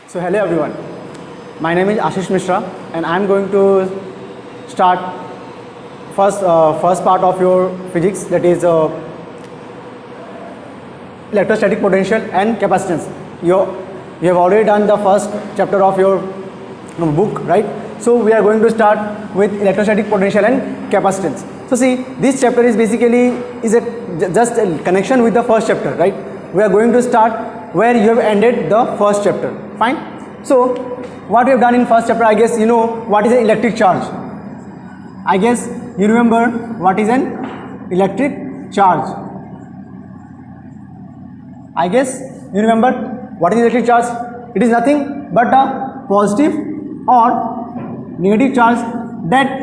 So hello everyone, my name is Ashish Mishra and I am going to start first part of your physics, that is electrostatic potential and capacitance. You have already done the first chapter of your book, right? So we are going to start with electrostatic potential and capacitance. So see, this chapter is basically just a connection with the first chapter, right? We are going to start where you have ended the first chapter. Fine. So what we have done in first chapter, I guess you know what is an electric charge. I guess you remember what is an electric charge. I guess you remember what is electric charge. It is nothing but a positive or negative charge that,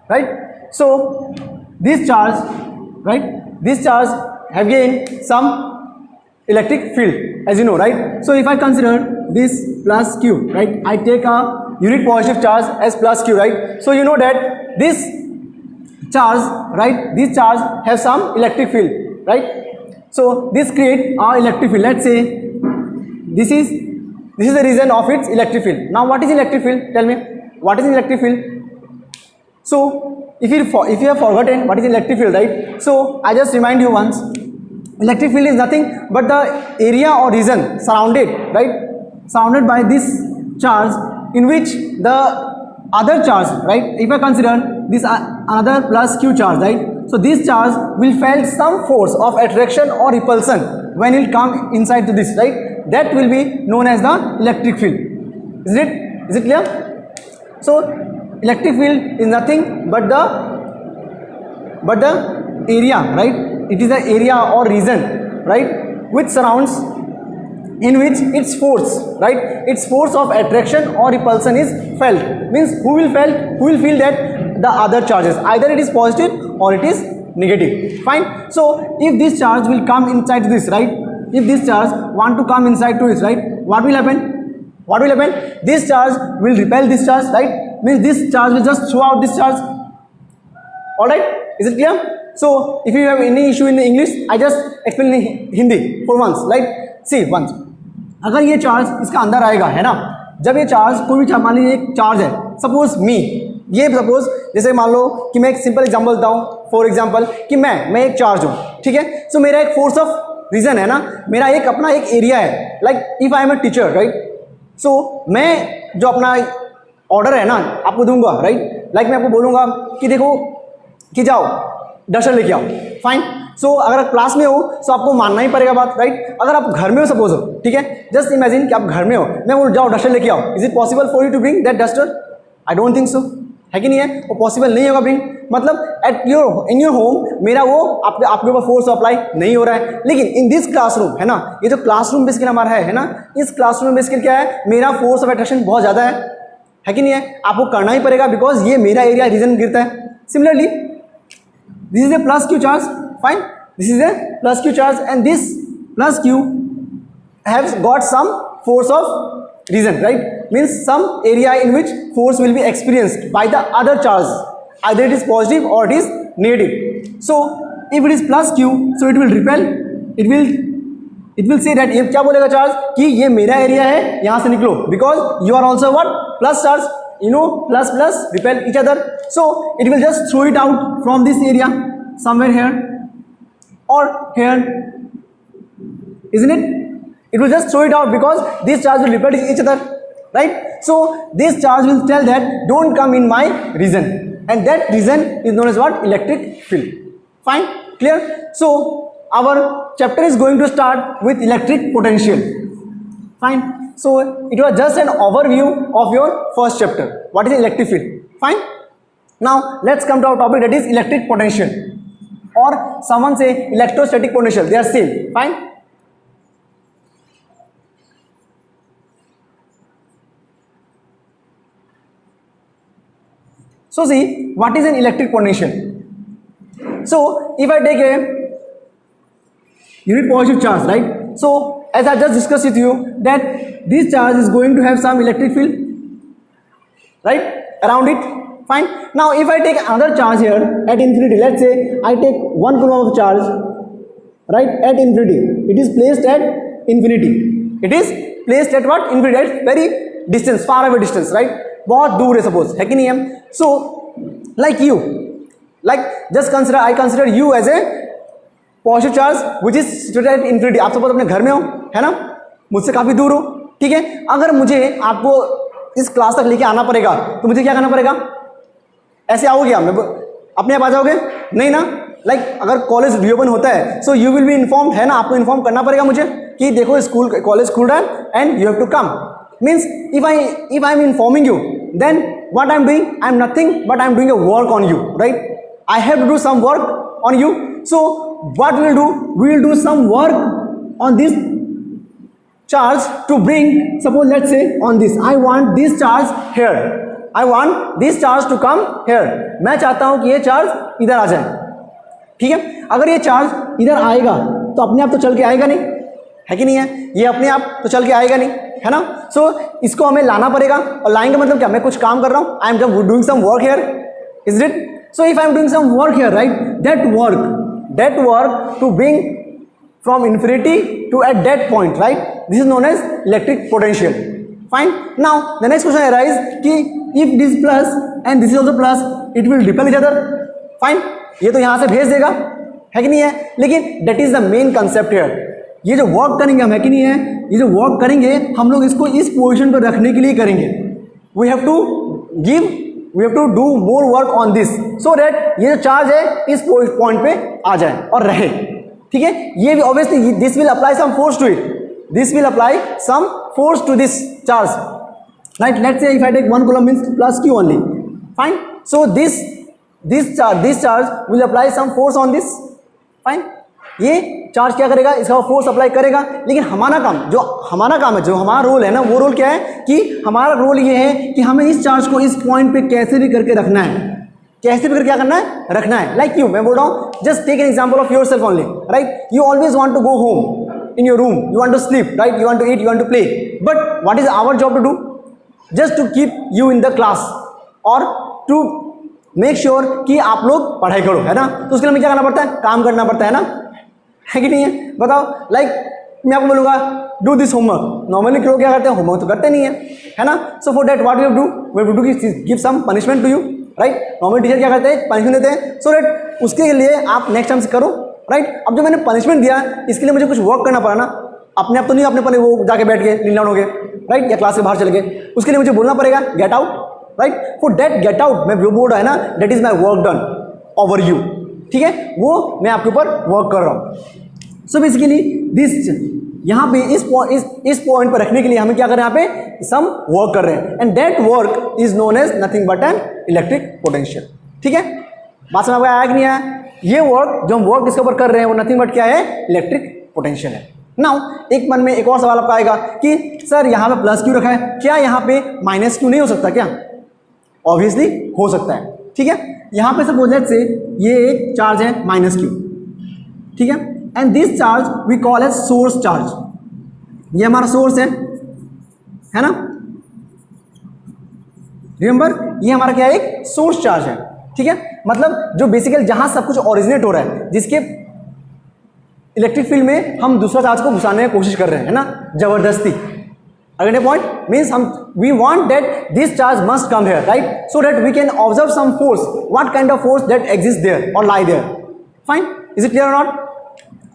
right? So this charge, right? This charge have gained some electric field, as you know, right? So if I consider this plus q, right, I take a unit positive charge as plus q, right? So you know that this charge, right, this charge has some electric field, right? So this create our electric field. Let's say this is the reason of its electric field. Now what is electric field? Tell me, what is electric field? So if you have forgotten what is electric field, right? So I just remind you once. Electric field is nothing but the area or region surrounded, right? Surrounded by this charge in which the other charge, right? If I consider this another plus q charge, right? So this charge will feel some force of attraction or repulsion when it come inside to this, right? That will be known as the electric field. Is it clear? So electric field is nothing but the area, right? It is the area or region, right, which surrounds, in which its force, right, its force of attraction or repulsion is felt. Means who will feel that the other charges, either it is positive or it is negative. Fine. So if this charge will come inside this, right, if this charge want to come inside to this, right, what will happen? This charge will repel this charge, right? Means this charge will just throw out this charge. All right, is it clear? So if you have any issue in the English, I just explain in Hindi for once. Like see once, अगर ये charge इसका अंदर आएगा, है ना, जब ये charge कोई भी मान लीजिए एक चार्ज है, सपोज मी, ये सपोज जैसे मान लो कि मैं एक सिंपल एग्जांपल देता हूँ, फॉर एग्जांपल कि मैं एक चार्ज हूँ, ठीक है. सो मेरा एक फोर्स ऑफ रीजन है ना, मेरा एक अपना एक एरिया है. Like if I am a teacher, right, so मैं जो अपना ऑर्डर है ना आपको दूंगा, राइट. लाइक मैं आपको बोलूँगा कि देखो कि जाओ डस्टर लेके आओ. फाइन. सो अगर आप क्लास में हो तो आपको मानना ही पड़ेगा बात, राइट. अगर आप घर में हो सपोज हो, ठीक है, जस्ट इमेजिन कि आप घर में हो, मैं बोल जाओ डस्टर लेके आओ. Is it possible for you to bring that duster? I don't think so. है कि नहीं है? वो पॉसिबल नहीं होगा ब्रिंग. मतलब इन योर होम मेरा वो आपके ऊपर फोर्स अप्लाई नहीं हो रहा है. लेकिन इन दिस क्लासरूम, है ना, ये जो क्लासरूम बेसिकली हमारा है ना, इस क्लासरूम बेसिकली क्या है, मेरा फोर्स ऑफ अट्रैक्शन बहुत ज़्यादा है कि नहीं है? आपको करना ही पड़ेगा बिकॉज ये मेरा एरिया रीजन गिरता है. Similarly this is a plus q charge. Fine. This is a plus q charge and this plus q has got some force of reason, right? Means some area in which force will be experienced by the other charge, either it is positive or it is negative. So if it is plus q, so it will repel, it will say that ये क्या बोलेगा charge कि ये मेरा area है, यहाँ से निकलो, because you are also what, plus charge. You know, plus repel each other, so it will just throw it out from this area somewhere here or here, isn't it? It will just throw it out because this charge will repel each other, right? So this charge will tell that don't come in my region, and that region is known as what? Electric field. Fine, clear? So our chapter is going to start with electric potential. Fine. So it was just an overview of your first chapter. What is electric field? Fine. Now let's come to our topic, that is electric potential, or someone say electrostatic potential. They are same. Fine. So see, what is an electric potential? So if I take a unit positive charge, right? So as I just discussed with you that this charge is going to have some electric field, right, around it. Fine. Now if I take another charge here at infinity, let's say I take 1 coulomb of charge, right, at infinity, it is placed at infinity. It is placed at what infinity, at very distance, far away distance, right, बहुत दूर है suppose, है कि नहीं है. So like you, like just consider, I consider you as a positive charge which is situated at infinity. आप suppose अपने घर में हो, है ना, मुझसे काफी दूर हो, ठीक है. अगर मुझे आपको इस क्लास तक लेके आना पड़ेगा तो मुझे क्या करना पड़ेगा? ऐसे आओगे आप, अपने आप आ जाओगे? नहीं ना. लाइक अगर कॉलेज रीओपन होता है so you will be informed, है ना, आपको इन्फॉर्म करना पड़ेगा मुझे कि देखो स्कूल कॉलेज खुल रहा है and you have to come. Means if I am informing you then what I am doing, I am nothing but I am doing a work on you, right. I have to do some work on you. So what we will do some work on this charge to bring, suppose let's say on this, I want this charge here, I want this charge to come here. मैं चाहता हूं कि ये charge इधर आ जाए, ठीक है. अगर ये चार्ज इधर आएगा तो अपने आप तो चल के आएगा नहीं, है कि नहीं है, ये अपने आप तो चल के आएगा नहीं, है ना. सो इसको हमें लाना पड़ेगा, और लाएंगे मतलब क्या, मैं कुछ काम कर रहा हूं, I am doing some work here, is it. So if I am doing some work here, right, that work to bring from infinity to at that point, right, this is known as electric potential. Fine. Now the next question arises कि if this plus and this is also plus, it will repel each other. Fine. ये तो यहाँ से भेज देगा, है कि नहीं है, लेकिन that is the main concept here. ये जो वर्क करेंगे हम, है कि नहीं है, ये जो वर्क करेंगे हम लोग इसको इस पोजीशन पर रखने के लिए करेंगे. we have to do more work on this so that ये जो चार्ज है इस पॉइंट पे आ जाए और रहे, ठीक है. ये भी obviously this will apply some force to it, this will apply some force to this charge, right. Let's say if I take 1 coulomb means plus q only. Fine. So this charge will apply some force on this. Fine. ये charge क्या करेगा, इसका force apply करेगा. लेकिन हमारा काम है, जो हमारा रोल है ना, वो रोल क्या है कि हमारा रोल ये है कि हमें इस चार्ज को इस पॉइंट पे कैसे भी करके रखना है, कैसे भी करके क्या करना है, रखना है. लाइक यू, मैं बोल रहा हूँ, just take an example of yourself only, right. You always want to go home in your room, you want to sleep, right, you want to eat, you want to play, but what is our job to do? Just to keep you in the class और to make sure कि आप लोग पढ़ाई करो, है ना. तो उसके लिए हमें क्या करना पड़ता है, काम करना पड़ता है ना, है कि नहीं है. बताओ, लाइक मैं आपको बोलूँगा डू दिस होमवर्क, नॉर्मली लोग क्या करते हैं, होमवर्क तो करते नहीं है ना. So for that what we have to give some punishment to you, right. Normal teacher क्या करते हैं, पनिशमेंट देते हैं, सो दैट उसके लिए आप नेक्स्ट टाइम से करो, राइट. अब जो मैंने पनिशमेंट दिया इसके लिए मुझे कुछ वर्क करना पड़ा ना, अपने आप तो नहीं, अपने वो जाके बैठ के नील डाउन हो गए, राइट, या क्लास से बाहर चले गए. उसके लिए मुझे बोलना पड़ेगा get out, right. For that get out मैं जो बोल रहा है ना, that is my work done over you, ठीक है, वो मैं आपके ऊपर वर्क कर रहा हूँ. सो बेसिकली दिस यहाँ पे इस पॉइंट पर रखने के लिए हमें क्या कर रहे हैं, यहाँ पे सम वर्क कर रहे हैं, and that work is known as nothing but an electric potential, ठीक है. बात समझ में आया कि नहीं आया? ये वर्क जो हम वर्क इसके ऊपर कर रहे हैं वो नथिंग बट क्या है, इलेक्ट्रिक पोटेंशियल है. नाउ एक मन में एक और सवाल आपका आएगा कि सर यहाँ पे प्लस क्यू रखा है, क्या यहाँ पे माइनस क्यू नहीं हो सकता क्या? ऑब्वियसली हो सकता है, ठीक है. यहाँ पे सपोज लेट्स से ये एक चार्ज है माइनस क्यू, ठीक है, and this charge we call as source charge. ये हमारा सोर्स है ना, रिमेंबर ये हमारा क्या है, एक सोर्स चार्ज है, ठीक है. मतलब जो बेसिकली जहां सब कुछ ओरिजिनेट हो रहा है, जिसके इलेक्ट्रिक फील्ड में हम दूसरा चार्ज को घुसाने की कोशिश कर रहे हैं, है ना, जबरदस्ती. अगेन ए पॉइंट मीन्स हम we want that this charge must come here, right, so that we can observe some force, what kind of force that exist there or lie there. Fine. Is it clear or not?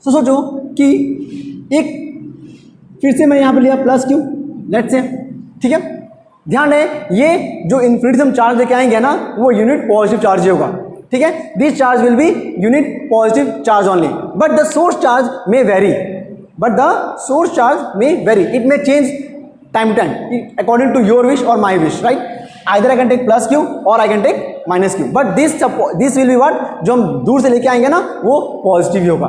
So सोचो कि एक फिर से मैं यहाँ पे लिया plus Q, let's say, ठीक है. ध्यान है ये जो इन्फिनिटी चार्ज लेके आएंगे ना, वो यूनिट पॉजिटिव चार्ज ही होगा, ठीक है. This charge will be unit positive charge only, but the source charge may vary, it may change time to time according to your wish or my wish, right. Either I can take plus Q or I can take minus Q, but this will be what, जो हम दूर से लेके आएंगे ना वो positive ही होगा,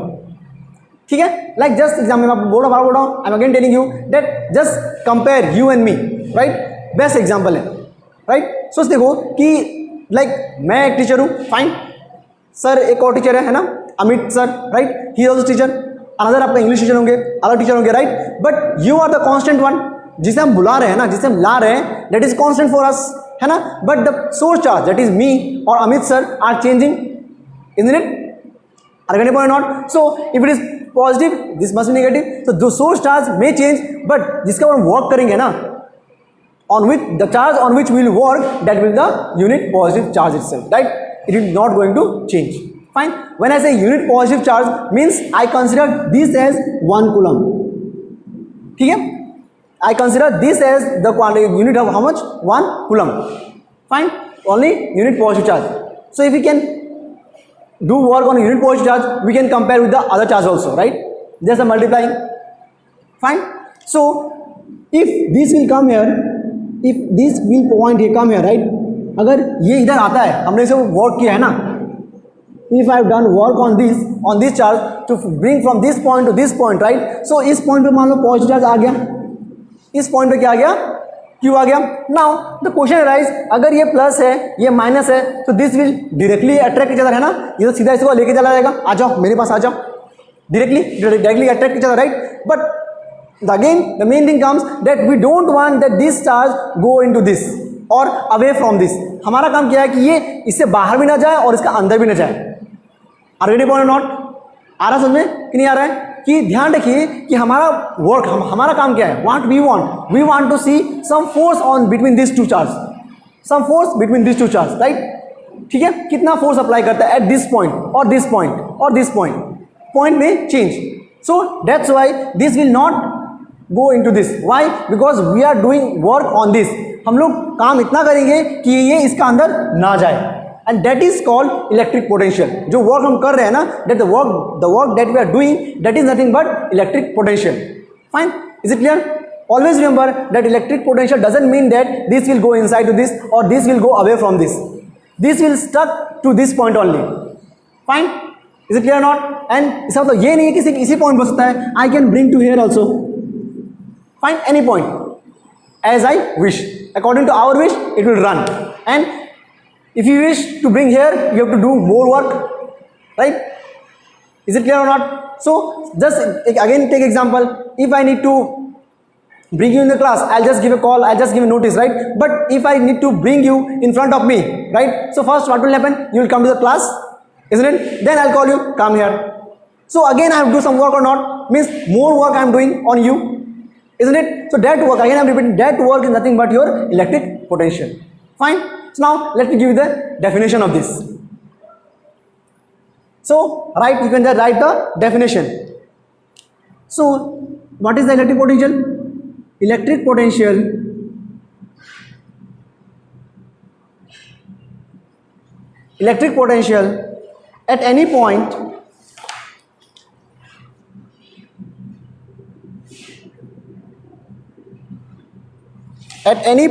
ठीक है. लाइक जस्ट एग्जाम्पल मैं बोल रहा हूँ, I am again telling you that just compare you and me, right. Best example है, राइट. सोच देखो कि लाइक मैं एक टीचर हूँ, फाइन. सर एक और टीचर है ना, Amit sir, right, he is also teacher. Another आपका इंग्लिश टीचर होंगे, अलग टीचर होंगे, right. But you are the constant one, जिसे हम बुला रहे हैं ना, जिसे हम ला रहे हैं, that is constant for us, है ना. But the source charge that is me or Amit sir are changing, isn't it? Are you getting point or not? So if it is positive, this must be negative. तो दो source charge may change, but जिसका हम work करेंगे ना, on which the charge on which we will work, that will be the unit positive charge itself, right? It is not going to change. Fine. When I say unit positive charge means I consider this as 1 coulomb. ठीक है? I consider this as the quantity unit of how much? 1 coulomb. Fine. Only unit positive charge. So if we can do work on a unit positive charge, we can compare with the other charge also, right? There's a multiplying. Fine. So if this will come here, if this will point here come here, right? अगर ये इधर आता है, हमने इसे work किया है ना, if I have done work on this charge to bring from this point to this point, right? So इस point पे मान लो पॉजिटिव चार्ज आ गया, इस point पे क्या आ गया, Q आ गया. Now the question arise, अगर ये प्लस है, ये माइनस है, तो this will directly attract each other, है ना? ये तो सीधा इसको लेके चला जाएगा. आ जाओ मेरे पास आ जाओ, directly attract each other, right? But again the main thing comes that we don't want that this charge go into this or away from this. हमारा काम क्या है कि ये इससे बाहर भी ना जाए और इसका अंदर भी ना जाए. Are you point not? आ रहा समझ में कि नहीं आ रहा है? कि ध्यान रखिए कि हमारा वर्क, हमारा काम क्या है, what we want to see some force on between this two charge, some force between this two charge, right? ठीक है, कितना फोर्स अप्लाई करता है एट दिस पॉइंट और दिस पॉइंट और दिस पॉइंट में change. So that's why this will not go into this. Why? Because we are doing work on this. हम लोग काम इतना करेंगे कि ये इसका अंदर ना जाए, and that is called electric potential. जो वर्क हम कर रहे हैं ना, that the work that we are doing, that is nothing but electric potential. Fine, is it clear? Always remember that electric potential doesn't mean that this will go inside to this or this will go away from this. This will stuck to this point only. Fine, is it clear or not? And इसका मतलब ये नहीं है कि इसी point बच सकता है. I can bring to here also. Fine, any point as I wish. According to our wish, it will run. And if you wish to bring here, you have to do more work, right? Is it clear or not? So just again take example. If I need to bring you in the class, I'll just give a call, I'll just give a notice, right? But if I need to bring you in front of me, right? So first what will happen? You will come to the class, isn't it? Then I'll call you, come here. So again I have to do some work or not? Means more work I am doing on you, isn't it? So that work, again I am repeating, that work is nothing but your electric potential. Fine. So now let me give you the definition of this. So right, you can just write the definition. So what is the electric potential? Electric potential at any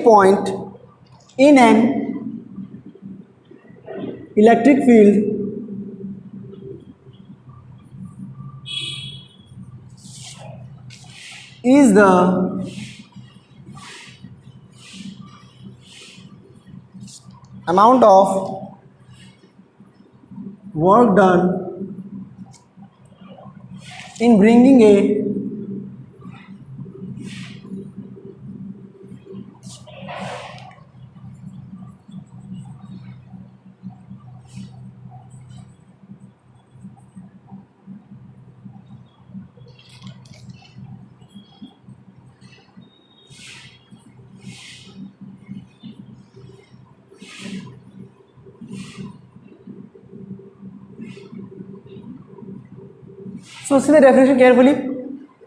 point in an electric field is the amount of work done in bringing a So see the definition carefully.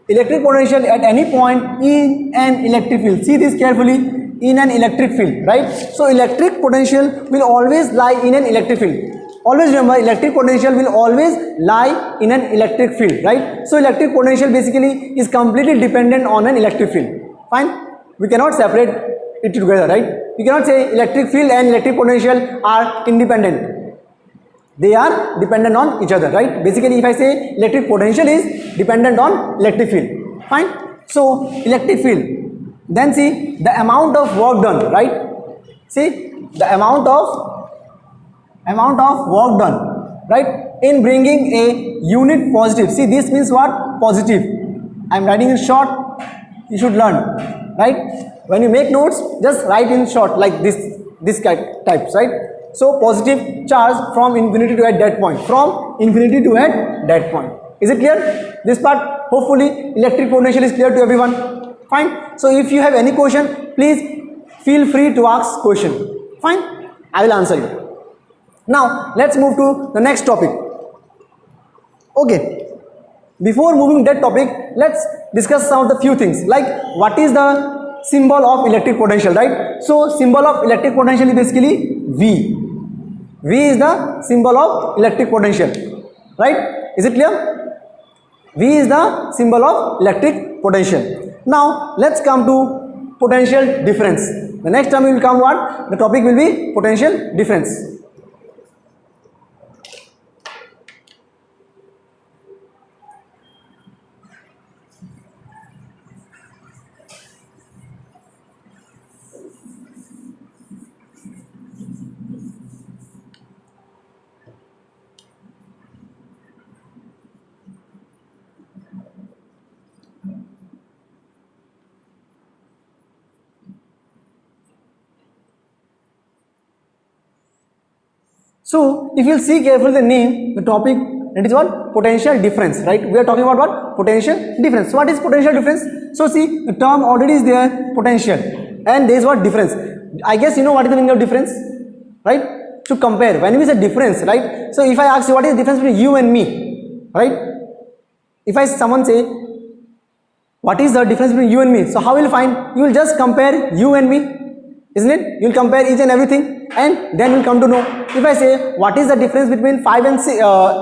Electric potential at any point in an electric field. See this carefully. In an electric field, right? So electric potential will always lie in an electric field. Always remember, electric potential will always lie in an electric field, right? So electric potential basically is completely dependent on an electric field. Fine. We cannot separate it together, right? We cannot say electric field and electric potential are independent. They are dependent on each other, right? Basically, if I say electric potential is dependent on electric field, fine. So electric field, then see the amount of work done, right? See the amount of work done, right, in bringing a unit positive. See, this means what? Positive. I am writing in short. You should learn, right? When you make notes, just write in short like this types, right? So positive charge from infinity to at that point, from infinity to at that point. Is it clear? This part, hopefully electric potential is clear to everyone. Fine. So if you have any question, please feel free to ask question. Fine, I will answer you. Now let's move to the next topic. Okay, before moving that topic, let's discuss some of the few things, like what is the symbol of electric potential, right? So symbol of electric potential is basically V. V is the symbol of electric potential, right? Is it clear? V is the symbol of electric potential. Now let's come to potential difference. The next time we will come what? The topic will be potential difference. So if you see carefully the name, the topic, it is what? Potential difference, right? We are talking about what? Potential difference. So what is potential difference? So see, the term already is there, potential, and there is what? Difference. I guess you know what is the meaning of difference, right? To compare. When we say difference, right? So if I ask you what is the difference between you and me, right? If someone say what is the difference between you and me, so how will you find? You will just compare you and me, isn't it? You will compare each and everything, and then you'll come to know. If I say what is the difference between 5 and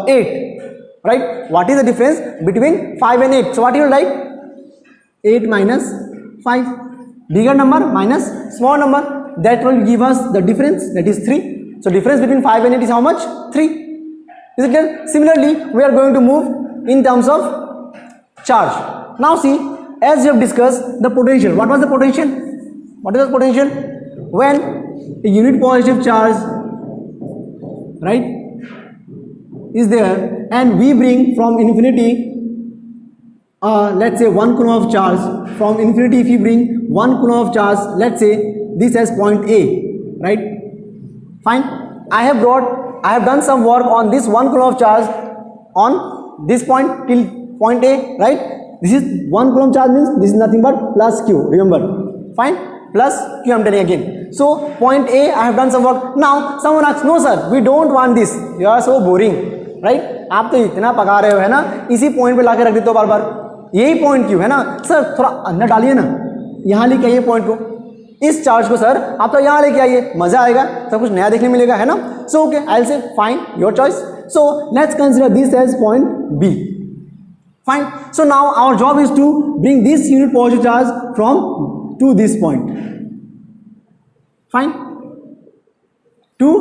8, right? What is the difference between 5 and 8? So what you will write? 8 minus 5, bigger number minus small number, that will give us the difference, that is 3. So difference between 5 and 8 is how much? 3. Is it clear? Similarly, we are going to move in terms of charge. Now see, as we have discussed the potential. What was the potential? What is the potential? When a unit positive charge, right, is there, and we bring from infinity, let's say 1 coulomb of charge. From infinity, if we bring 1 coulomb of charge, let's say this as point A, right? Fine. I have done some work on this 1 coulomb of charge on this point till point A, right? This is 1 coulomb charge, means this is nothing but plus Q, remember. Fine, plus Q, I am telling again. So point A, I have done some work. Now someone asks, no sir, we don't want this, you are so boring, right? आप तो इतना पका रहे हो, है ना, इसी point पे लाके रख देते हो बार बार, यही पॉइंट क्यों है ना सर, थोड़ा अंदर डालिए ना, यहाँ लेके आइए पॉइंट को, इस चार्ज को सर आप तो यहाँ लेके आइए, मजा आएगा, सब कुछ नया देखने मिलेगा, है ना. So okay, I will say fine, your choice. So let's consider this as point B. Fine. So now our job is to bring this unit positive charge from to this point. Fine. To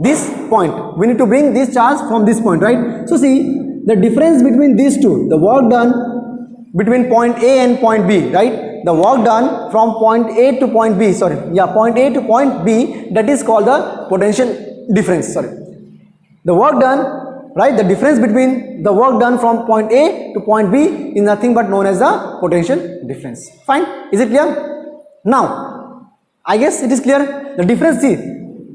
this point, we need to bring this charge from this point, right? So see, the difference between these two, the work done between point A and point B, right? The work done from point A to point B, point A to point B, that is called the potential difference. The work done, right? The difference between the work done from point A to point B is nothing but known as the potential difference. Fine. Is it clear? Now, I guess it is clear. The difference, see,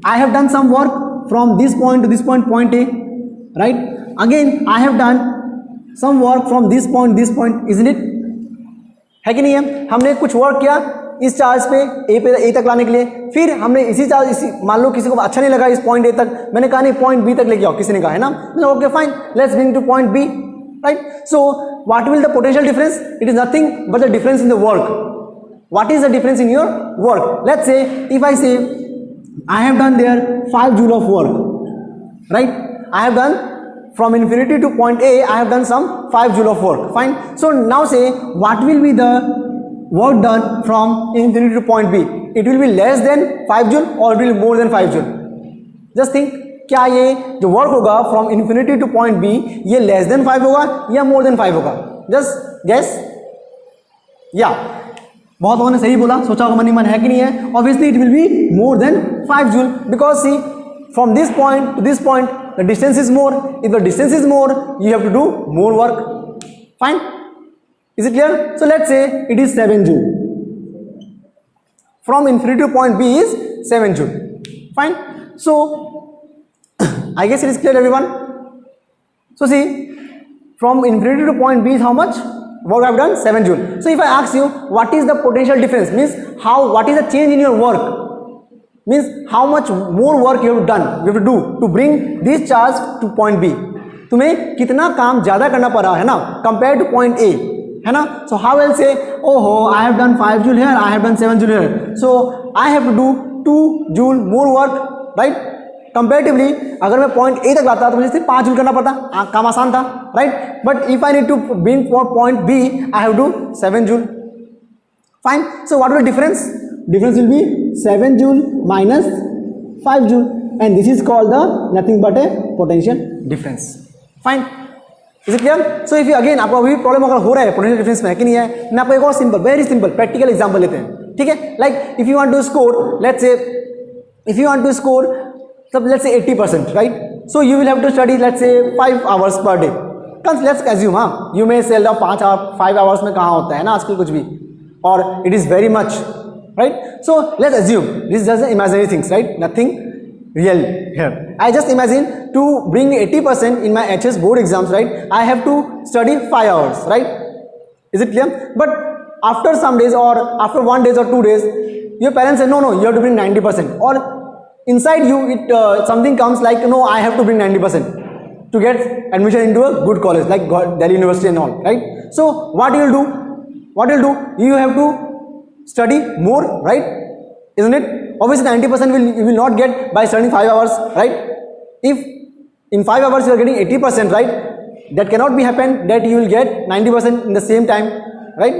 I have done some work from this point to this point, point A, right? Again, I have done some work from this point, isn't it? है कि नहीं है? हमने कुछ work किया इस charge पे ए तक लाने के लिए, फिर हमने इसी चार्ज, मान लो किसी को अच्छा नहीं लगा इस पॉइंट ए तक, मैंने कहा नहीं पॉइंट बी तक लेके आओ, किसी ने कहा, है ना, okay fine, let's bring to point B, right. So what will the potential difference? It is nothing but the difference in the work. What is the difference in your work? Let's say if I say I have done there 5 joule of work, right. I have done from infinity to point A, I have done some 5 joule of work. Fine. So now say what will be the work done from infinity to point B? It will be less than 5 joule or it will be more than 5 joule? Just think, क्या ये जो work होगा from infinity to point B, ये less than 5 होगा या more than 5 होगा? Just guess. Yeah. बहुत लोगों ने सही बोला, सोचा होगा मन ही मन, है कि नहीं है? Obviously it will be more than 5 joule because see, from this point to this point, the distance is more. If the distance is more, you have to do more work. Fine. Is it clear? So let's say it is 7 joule. From infinity to point B is 7 joule. Fine. So I guess it is clear, everyone. So see, from infinity to point B is how much work I have done? 7 joule. So if I ask you what is the potential difference, means what is the change in your work, means how much more work you have done, you have to do to bring this charge to point B. तुम्हें कितना काम ज़्यादा करना पड़ा है ना compared to point A, है ना? So how I'll say, oh I have done 5 joule here, I have done 7 joule here, so I have to do 2 joule more work, right? Comparatively अगर मैं point A तक लाता तो मुझे सिर्फ 5 joule करना पड़ता, काम आसान था, right? But if I need to bring for point B, I have to do 7 joule. Fine. So what will be the difference? Difference will be 7 joule minus 5 joule, and this is called the nothing but a potential difference. Fine. Is it clear? So if you again आपको अभी problem अगर हो रहा है potential difference में कि नहीं है, मैं आपको एक और simple, very simple practical example लेते हैं, ठीक है? Like if you want to score, let's say if you want to score, let's say 80%, right? So you will have to study, let's say 5 hours per day. Let's assume, you may say 5 hours में कहाँ होता है ना आजकल कुछ भी, or it is very much, right? So let's assume this is just imaginary things, right? Nothing real here. I just imagine to bring 80% in my HS board exams, right? I have to study 5 hours, right? Is it clear? But after some days or after 1 day or 2 days, your parents say no, you have to bring 90%, or inside you something comes like, no, I have to bring 90% to get admission into a good college like Delhi University and all, right? So what you will do? You have to study more, right? Isn't it? Obviously 90% you will not get by studying 5 hours, right? If in 5 hours you are getting 80%, right, that cannot be happen that you will get 90% in the same time, right?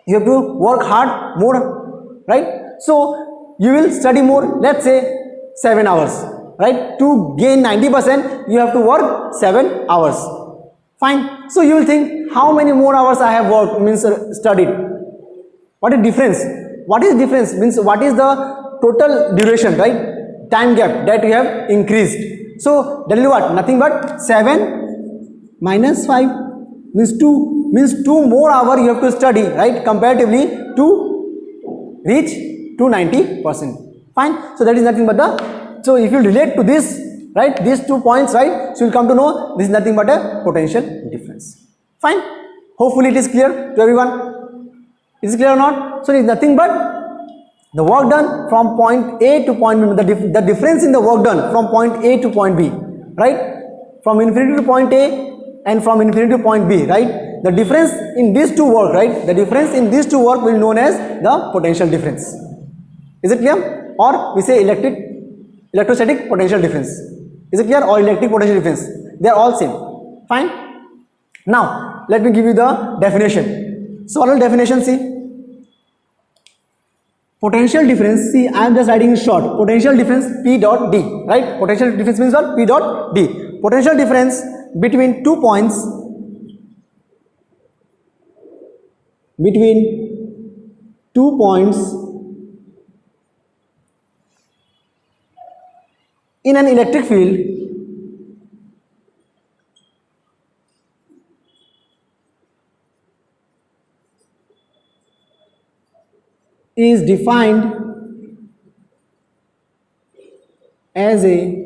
You have to work hard more, right? So you will study more, let's say 7 hours, right? To gain 90%, you have to work 7 hours. Fine. So you will think, how many more hours I have worked, means studied. What is difference? What is difference? Means what is the total duration, right? Time gap that you have increased. So that is what? Nothing but 7 minus 5 means 2. Means 2 more hours you have to study, right? Comparatively to reach to 90%. Fine. So that is nothing but the, so if you relate to this, right, these 2 points, right, so you will come to know this is nothing but a potential difference. Fine. Hopefully it is clear to everyone. Is it clear or not? So it is nothing but the work done from point A to point B, the difference in the work done from point A to point B, right? From infinity to point A and from infinity to point B, right? The difference in these 2 work, right? The difference in these 2 work will be known as the potential difference. Is it clear? Or we say electrostatic potential difference. Is it clear? Or electric potential difference. They are all same. Fine. Now let me give you the definition. So what are the definition? See, potential difference. See, I am just writing in short. Potential difference P dot D. Right? Potential difference means what? P dot D. Potential difference between 2 points. Between 2 points in an electric field is defined as a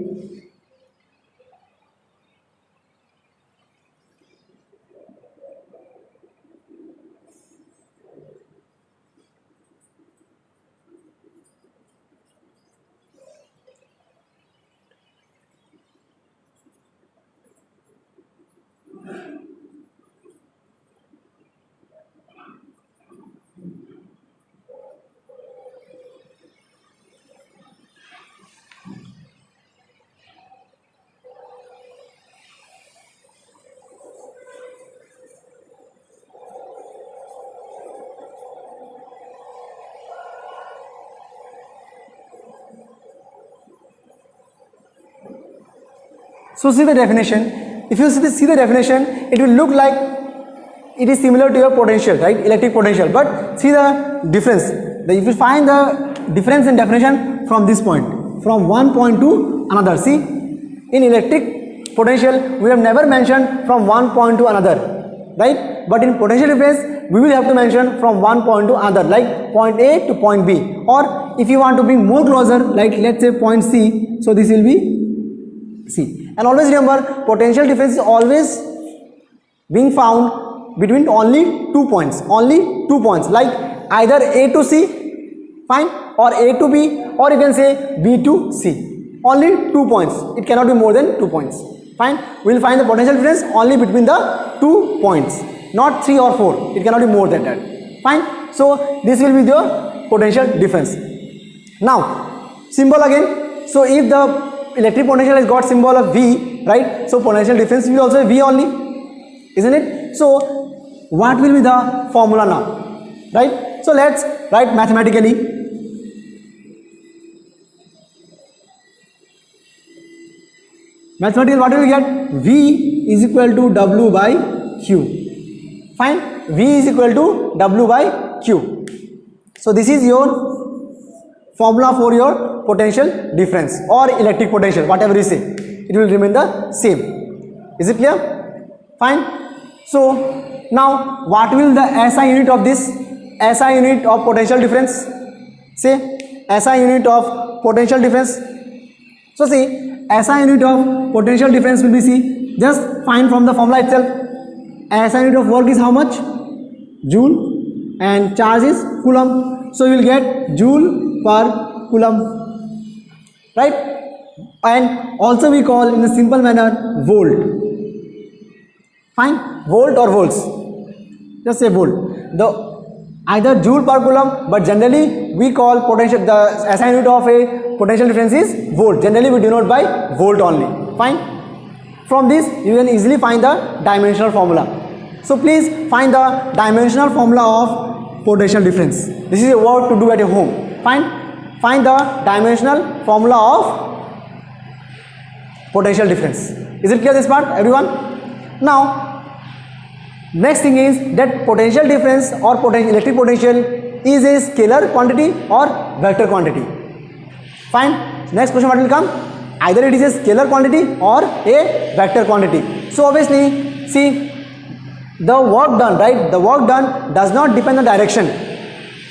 so see the definition. If you see the definition, it will look like it is similar to your potential, right? Electric potential. But see the difference. If you find the difference in definition from this point, from one point to another. See, in electric potential, we have never mentioned from one point to another, right? But in potential difference, we will have to mention from one point to another, like point A to point B. Or if you want to bring more closer, like let's say point C, so this will be C. And always remember, potential difference is always being found between only 2 points, like either A to C, fine, or A to B, or you can say B to C. Only 2 points. It cannot be more than 2 points. Fine. We will find the potential difference only between the 2 points, not 3 or 4. It cannot be more than that. Fine. So this will be the potential difference. Now symbol again. So if the electric potential has got symbol of V, right? So potential difference will also be V only, isn't it? So what will be the formula now, right? So let's write mathematically. Mathematically, what will we get? V is equal to W by Q. Fine. V is equal to W by Q. So this is your formula for your potential difference or electric potential, whatever you say, it will remain the same. Is it clear? Fine. So now what will the SI unit of this, SI unit of potential difference? Say SI unit of potential difference. So see, SI unit of potential difference will be, see, just find from the formula itself. SI unit of work is how much? Joule, and charge is coulomb. So you will get joule per coulomb, right? And also we call in a simple manner volt. Fine, volt or volts, just say volt. The either joule per coulomb, but generally we call potential, the SI unit of a potential difference is volt. Generally we denote by volt only. Fine. From this you can easily find the dimensional formula. So please find the dimensional formula of potential difference. This is a work to do at your home. Fine. Find the dimensional formula of potential difference. Is it clear, this part, everyone? Now next thing is that potential difference or electric potential is a scalar quantity or vector quantity. Fine. Next question what will come? Either it is a scalar quantity or a vector quantity. So obviously, see, the work done, right? The work done does not depend on direction.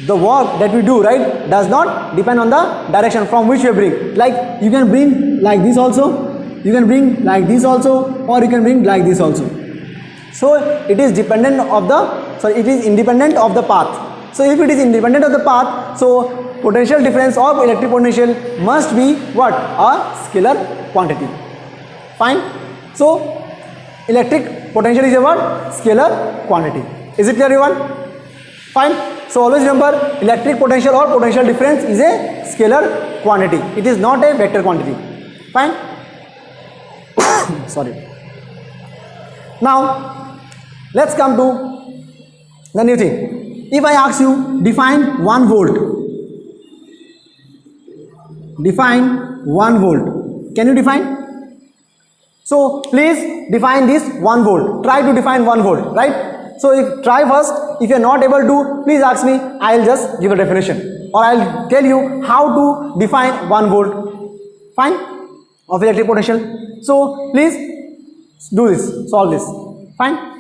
The work that we do, right, does not depend on the direction from which you bring. Like you can bring like this also, you can bring like this also, or you can bring like this also. So it is dependent of the, sorry, it is independent of the path. So if it is independent of the path, so potential difference or electric potential must be what? A scalar quantity. Fine. So electric potential is a what? Scalar quantity. Is it clear, everyone? Fine. So always remember, electric potential or potential difference is a scalar quantity. It is not a vector quantity. Fine. Sorry. Now let's come to the new thing. If I ask you, define 1 volt. Define 1 volt. Can you define? So please define this 1 volt. Try to define 1 volt, right? So if try first. If you are not able to, please ask me. I will just give a definition, or I will tell you how to define 1 volt. Fine, of electric potential. So please do this. Solve this. Fine.